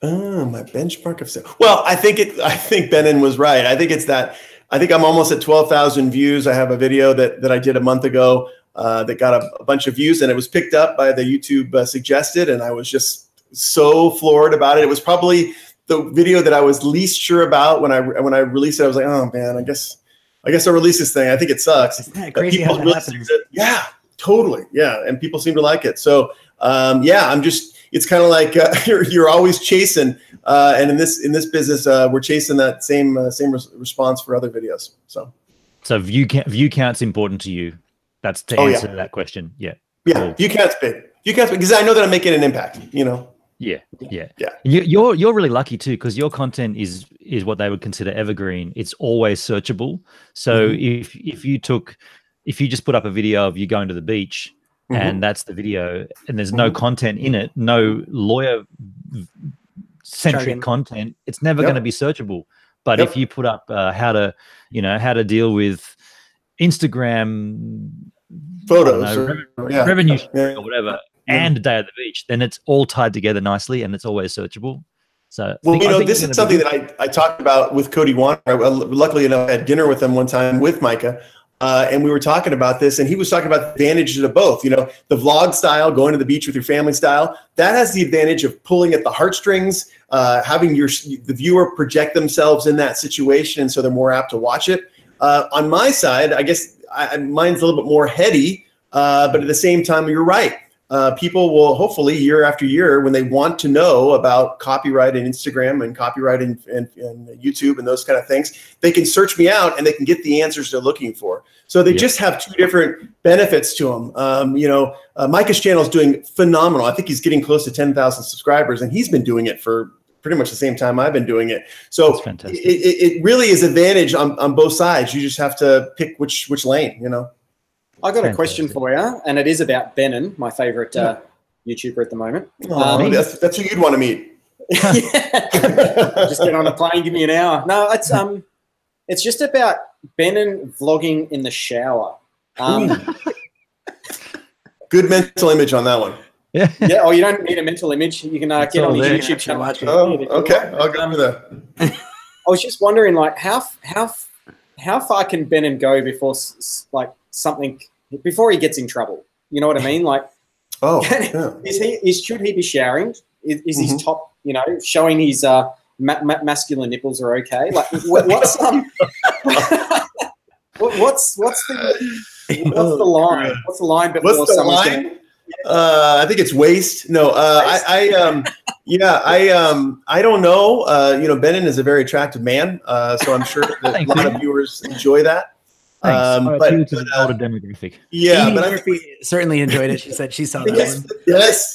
Oh, my benchmark of success. Well, I think Benin was right. I think I'm almost at 12,000 views. I have a video that I did a month ago that got a bunch of views, and it was picked up by the YouTube suggested, and I was just so floored about it. It was probably the video that I was least sure about when I released it. I was like, oh man, I guess I'll release this thing. I think it sucks. Isn't that crazy how that happens? Yeah, totally. Yeah, and people seem to like it. So it's kind of like you're always chasing, and in this business, we're chasing that same response for other videos. So view count's important to you. That's to answer that question. Yeah. Yeah. Cool. View count's big because I know that I'm making an impact. Yeah. You're really lucky too, because your content is what they would consider evergreen. It's always searchable. So if you just put up a video of you going to the beach, and that's the video, and there's no content in it, no lawyer centric content, it's never going to be searchable. But if you put up how to deal with Instagram photos, revenue or whatever, and a day at the beach, then it's all tied together nicely, and it's always searchable. So this is something that I talked about with Cody Warner. Luckily enough, I had dinner with him one time with Micah. And we were talking about this, and he was talking about the advantages of both. The vlog style, going to the beach with your family style, that has the advantage of pulling at the heartstrings, having the viewer project themselves in that situation, and so they're more apt to watch it. On my side, I guess mine's a little bit more heady, but at the same time, you're right. People will hopefully year after year, when they want to know about copyright in Instagram and copyright in YouTube and those kind of things, they can search me out and they can get the answers they're looking for. So they just have two different benefits to them. Micah's channel is doing phenomenal. I think he's getting close to 10,000 subscribers, and he's been doing it for pretty much the same time I've been doing it. So it really is advantage on both sides. You just have to pick which lane, I got a question for you, and it is about Benin, my favorite YouTuber at the moment. That's who you'd want to meet. Just get on a plane, give me an hour. No, it's just about Benin vlogging in the shower. Good mental image on that one. Yeah. Oh, you don't need a mental image. You can get on the YouTube channel. Okay. I'll go with that. I was just wondering, how far can Benin go before before he gets in trouble? You know what I mean? Should he be showering? Is his top, showing his masculine nipples are okay? What's the line? What's the line before someone's going? I think it's waist. No, I don't know. Benin is a very attractive man, so I'm sure that a lot of viewers enjoy that. But to the older demographic. Yeah, but Murphy certainly enjoyed it. She said she saw that one. Yes.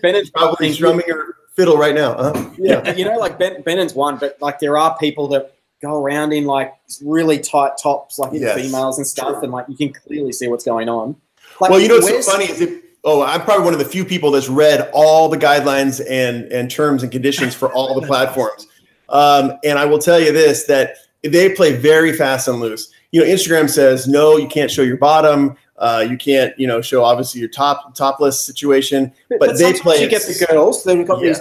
Ben's probably strumming her fiddle right now. Benin's one, but there are people that go around in really tight tops, females and stuff, and you can clearly see what's going on. What's so funny is I'm probably one of the few people that's read all the guidelines and terms and conditions for all the platforms. And I will tell you this, that they play very fast and loose. Instagram says, no, you can't show your bottom. You can't, show obviously your topless situation. But they play. You get the girls. They've got these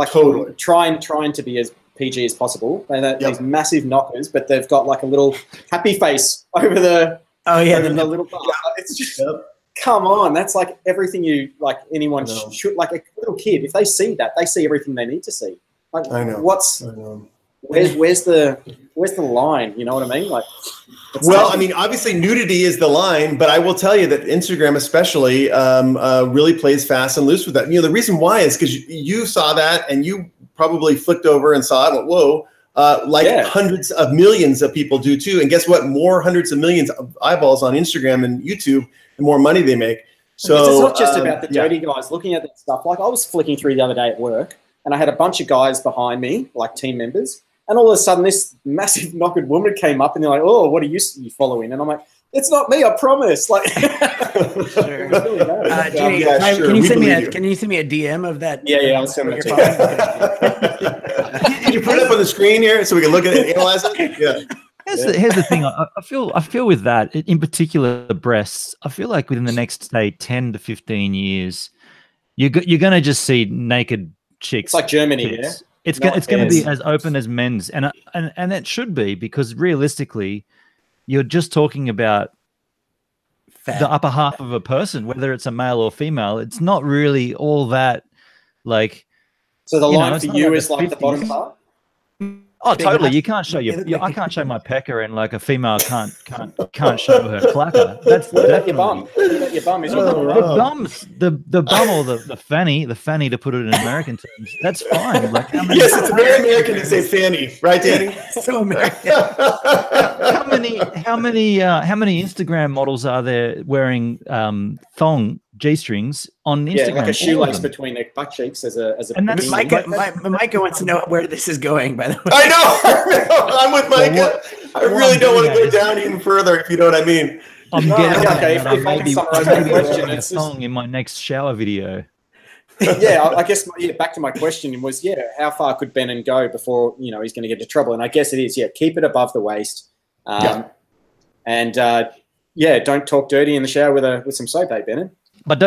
totally trying to be as PG as possible. And these massive knockers, but they've got a little happy face over the. Oh yeah, the little. It's just. Come on, that's everything anyone should, a little kid. If they see that, they see everything they need to see. I know. Where's the line? You know what I mean? Obviously nudity is the line, but I will tell you that Instagram especially really plays fast and loose with that. The reason why is because you saw that and you probably flicked over and saw it. Went, whoa. Hundreds of millions of people do too. And guess what? More hundreds of millions of eyeballs on Instagram and YouTube, the more money they make. So it's not just about the dirty guys looking at that stuff. Like I was flicking through the other day at work, and I had a bunch of guys behind me, like team members, and all of a sudden this massive knockered woman came up, and they're like, "Oh, what are you following?" And I'm like, "It's not me, I promise." Like, Sure. really bad. Jenny, sure. can you send me believe you. can you send me a DM of that? Yeah, I'll send it to you. Can you put it up on the screen here so we can look at it and analyze it? Yeah. Here's the thing. I feel with that, in particular, the breasts. I feel like within the next, say, 10 to 15 years, you're going to just see naked chicks. It's like Germany, yeah. It's going to be as open as men's, and it should be, because realistically, you're just talking about the upper half of a person, whether it's a male or female. It's not really all that like. So the line for you is like the bottom part. Oh, totally! You can't show I can't show my pecker, and like a female can't show her clacker. That's definitely your bum. Your bum is the bum or the fanny to put it in American terms. That's fine. Like yes, it's very American to say fanny, right, Danny? So American. How many Instagram models are there wearing thong G-strings on Instagram? Yeah, like a shoelace between their butt cheeks as a. And that's Micah wants to know where this is going. By the way, I know. I'm with Micah. I really don't want to go down even further, if you know what I mean. I'm getting okay. If I can summarize my question, it's a song in my next shower video. Yeah, I guess back to my question was, how far could Benon go before he's going to get into trouble? And I guess it is, keep it above the waist, and don't talk dirty in the shower with some soap, Benon. But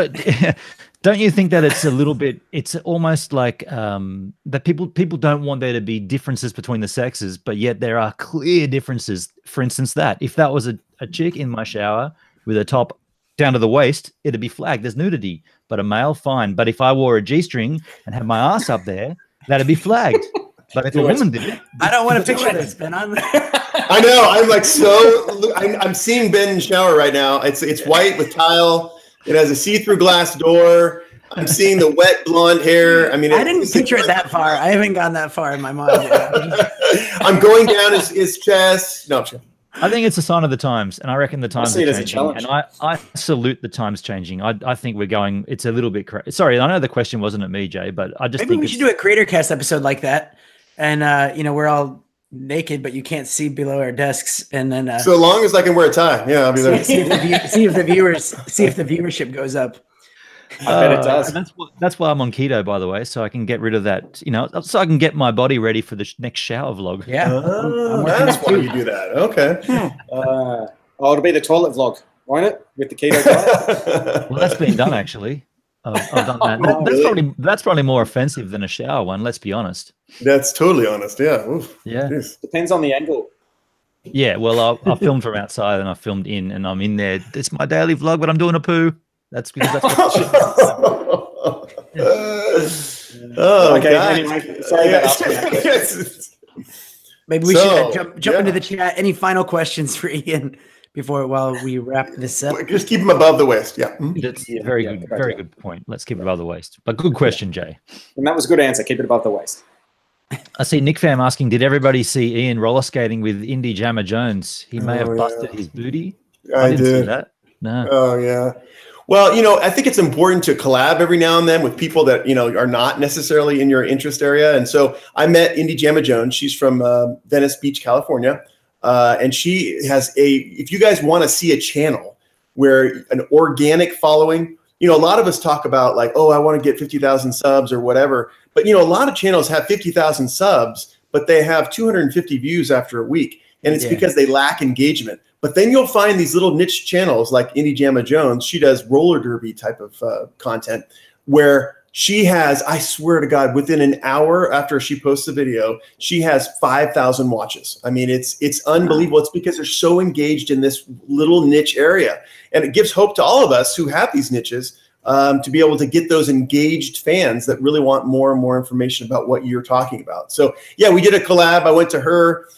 don't you think that it's a little bit? It's almost like that people don't want there to be differences between the sexes, but yet there are clear differences. For instance, that if that was a chick in my shower with a top down to the waist, it'd be flagged. There's nudity, but a male, fine. But if I wore a G-string and had my ass up there, that'd be flagged. But if a woman did it, I don't want to picture this, Ben. I know. I'm like I'm seeing Ben in shower right now. It's white with tile. It has a see-through glass door. I'm seeing the wet blonde hair. I mean, I didn't picture it that far. I haven't gone that far in my mind yet. I'm going down his chest. No, sure. I think it's a sign of the times, and I reckon the times are changing. And I salute the times changing. I think we're going. It's a little bit crazy. Sorry, I know the question wasn't at me, Jay, but I just maybe think we should do a Creator Cast episode like that, and we're all naked, but you can't see below our desks, and then so long as I can wear a tie, I'll be there. see if the viewership goes up. I bet it does. That's why I'm on keto, by the way, so I can get rid of that. So I can get my body ready for the next shower vlog. Yeah, that's why you do that. Okay. It'll be the toilet vlog, won't it? With the keto guy. Well, that's been done actually. I've done that. That's probably more offensive than a shower one. Let's be honest. That's totally honest. Yeah. Oof. Yeah. Jeez. Depends on the angle. Yeah. Well, I filmed from outside and I filmed in, and I'm in there. It's my daily vlog, but I'm doing a poo. That's because that's what oh, okay. God. Anyway, sorry about that. Maybe we should jump into the chat. Any final questions for Ian while we wrap this up? Just keep him above the waist. Yeah. That's very good point. Let's keep it above the waist. But good question, Jay. And that was a good answer. Keep it above the waist. I see Nick Pham asking, did everybody see Ian roller skating with Indy Jammer Jones? He may have busted his booty. I didn't see that. No. Oh, yeah. Well, I think it's important to collab every now and then with people that, are not necessarily in your interest area. And so I met Indy Jamma Jones. She's from Venice Beach, California. And she has if you guys want to see a channel where an organic following, a lot of us talk about like, oh, I want to get 50,000 subs or whatever. But, a lot of channels have 50,000 subs, but they have 250 views after a week. And it's because they lack engagement. But then you'll find these little niche channels like Indy Jamma Jones. She does roller derby type of content where she has, I swear to God, within an hour after she posts a video, she has 5,000 watches. I mean, it's unbelievable. It's because they're so engaged in this little niche area. And it gives hope to all of us who have these niches to be able to get those engaged fans that really want more and more information about what you're talking about. So, yeah, we did a collab. I went to her.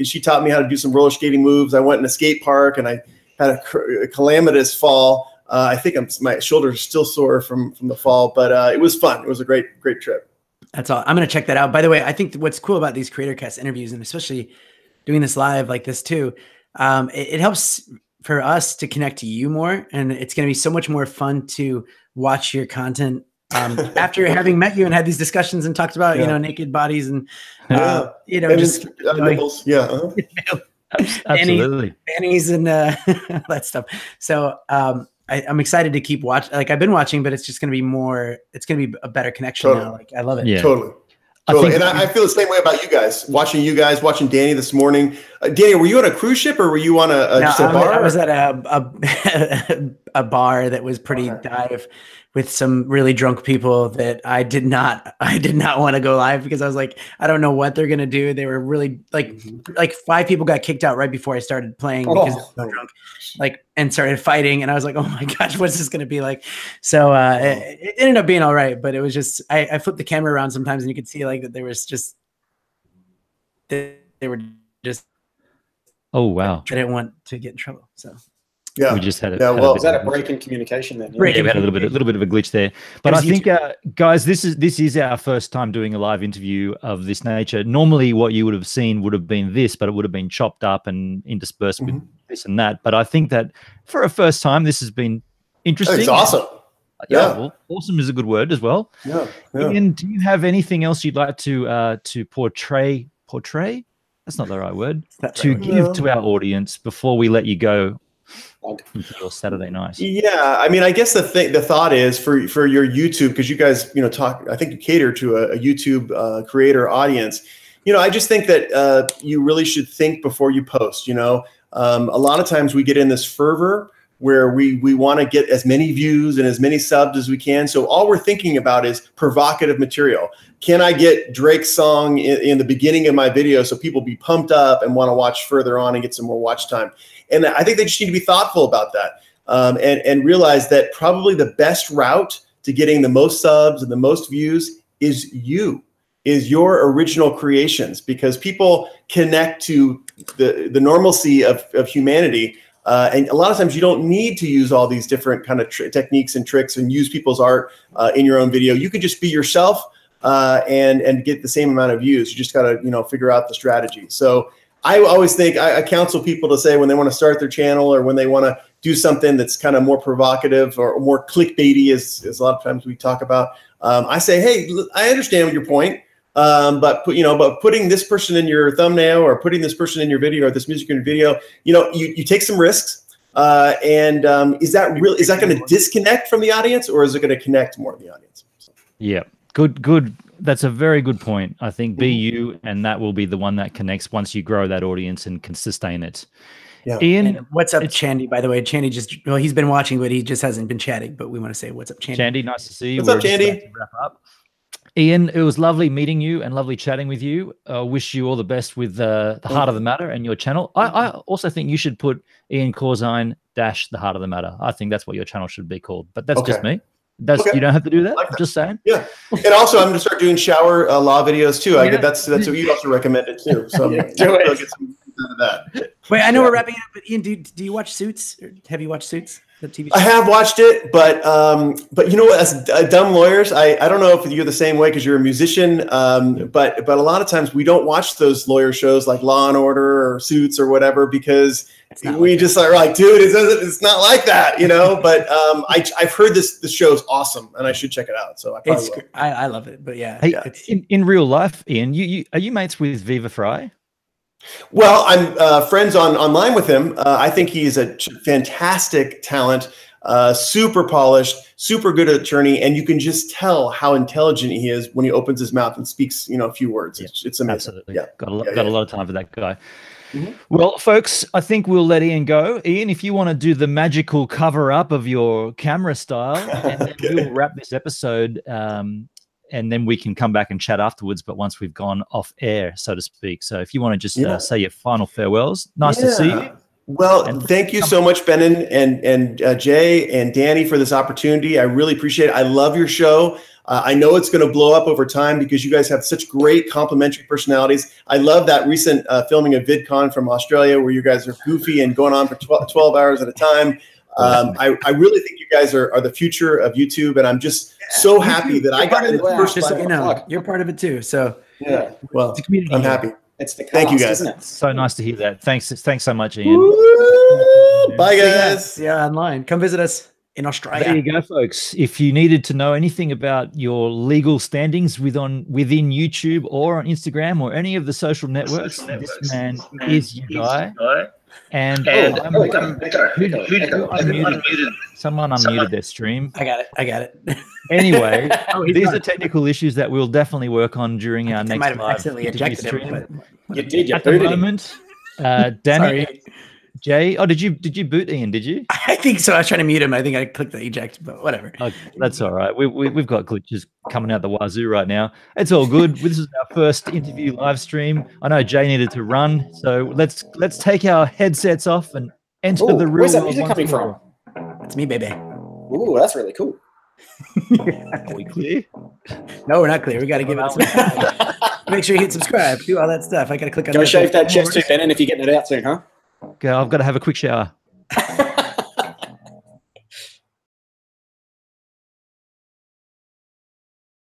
She taught me how to do some roller skating moves. I went in a skate park, and I had a calamitous fall. I think my shoulders are still sore from the fall, but it was fun. It was a great trip. That's all. I'm going to check that out. By the way, I think what's cool about these Creator Cast interviews, and especially doing this live like this too, it helps for us to connect to you more, and it's going to be so much more fun to watch your content after having met you and had these discussions and talked about, naked bodies and, and just nipples. Yeah. Absolutely. Fannies and that stuff. So I'm excited to keep watching. Like I've been watching, but it's just going to be more, it's going to be a better connection now. Like I love it. Yeah. Totally. I feel the same way about you guys. Watching Danny this morning. Danny, were you on a cruise ship or were you on just a bar? I was at a bar that was pretty dive with some really drunk people that I did not want to go live because I was like, I don't know what they're gonna do. They were really like 5 people got kicked out right before I started playing because they were drunk, and started fighting. And I was like, oh my gosh, what's this gonna be like? So it ended up being all right, but it was just I flipped the camera around sometimes and you could see like that there was just they were just oh wow. I didn't want to get in trouble. So we just had was that a break in communication then? Yeah, we had a little bit of a glitch there. But I think, guys, this is our first time doing a live interview of this nature. Normally, what you would have seen would have been this, but it would have been chopped up and interspersed with this and that. But I think that for a first time, this has been interesting. It's awesome. Well, awesome is a good word as well. Yeah. Ian, do you have anything else you'd like to portray? That's not the right word. Give to our audience before we let you go your Saturday night. Yeah, I mean, I guess the thought is for your YouTube, because you guys talk. I think you cater to a YouTube creator audience. I just think that you really should think before you post. A lot of times we get in this fervor where we want to get as many views and as many subs as we can. So all we're thinking about is provocative material. Can I get Drake's song in the beginning of my video so people be pumped up and want to watch further on and get some more watch time? And I think they just need to be thoughtful about that and realize that probably the best route to getting the most subs and the most views is your original creations, because people connect to the normalcy of humanity. And a lot of times you don't need to use all these different kind of techniques and tricks and use people's art in your own video. You can just be yourself and get the same amount of views. You just got to, figure out the strategy. So I always think I counsel people to say when they want to start their channel or when they want to do something that's kind of more provocative or more clickbaity, as a lot of times we talk about, I say, hey, I understand your point. But putting this person in your thumbnail or putting this person in your video or this music in your video, you take some risks. And is that going to disconnect from the audience, or is it going to connect more of the audience? Yeah, good. That's a very good point. I think be you, and that will be the one that connects once you grow that audience and can sustain it. Yeah. Ian, and what's up, Chandy? By the way, Chandy he's been watching, but he just hasn't been chatting. But we want to say what's up, Chandy. Chandy, nice to see you. What's up, Chandy? Wrap up. Ian, it was lovely meeting you and lovely chatting with you. Wish you all the best with the Heart of the Matter and your channel. I also think you should put Ian Corzine - the Heart of the Matter. I think that's what your channel should be called. But that's just me. You don't have to do that. Like that. Just saying. Yeah, and also I'm going to start doing shower law videos too. That's what you also recommended too. So get some out of that. Wait, I know we're wrapping up, but Ian, do you watch Suits? Or have you watched Suits? The TV show? I have watched it, but you know what? As dumb lawyers, I don't know if you're the same way because you're a musician. But a lot of times we don't watch those lawyer shows like Law and Order or Suits or whatever because we just are like, dude, it's not like that, But I've heard this show is awesome and I should check it out. So I love it. But yeah, hey, in real life, Ian, are you mates with Viva Frei? Well, I'm friends online with him. I think he's a fantastic talent, super polished, super good attorney, and you can just tell how intelligent he is when he opens his mouth and speaks, a few words. It's amazing. Absolutely. Yeah. Got a lot of time for that guy. Mm-hmm. Well, folks, I think we'll let Ian go. Ian, if you want to do the magical cover up of your camera style, and then we'll wrap this episode. And then we can come back and chat afterwards, but once we've gone off air, so to speak. So if you want to just say your final farewells, nice to see you. Well, thank you so much, Benin and Jay and Danny, for this opportunity. I really appreciate it. I love your show. I know it's going to blow up over time because you guys have such great complementary personalities. I love that recent filming of VidCon from Australia where you guys are goofy and going on for 12 hours at a time. I really think you guys are the future of YouTube, and I'm just so happy that I got in the first. Just so you know, you're part of it too. So yeah, well, it's a community. I'm happy. It's the cast, Thank you, guys. isn't it? So nice to hear that. Thanks so much, Ian. Woo! Bye, guys. Yeah, online. Come visit us in Australia. There you go, folks. If you needed to know anything about your legal standings within YouTube or on Instagram or any of the social networks, this man is your guy. And who unmuted? Someone unmuted their stream. I got it. Anyway, these are technical issues that we'll definitely work on during our next might have live accidentally interview ejected stream. him, You did. You At the booted him. moment, Danny, Sorry. Jay. Oh, did you boot Ian? Did you? I think so. I was trying to mute him. I think I clicked the eject, but whatever. Okay, that's all right. We've got glitches coming out the wazoo right now. It's all good. This is our first interview live stream. I know Jay needed to run, so let's take our headsets off and enter the real Where's that world music once coming more. from? It's me, baby. Ooh, that's really cool. Are we clear? No, we're not clear. We got to give it some. Make sure you hit subscribe. Do all that stuff. I got to click on Go that shave thing. that chest too, Ben, and if you're getting it out soon, huh? Okay, I've got to have a quick shower.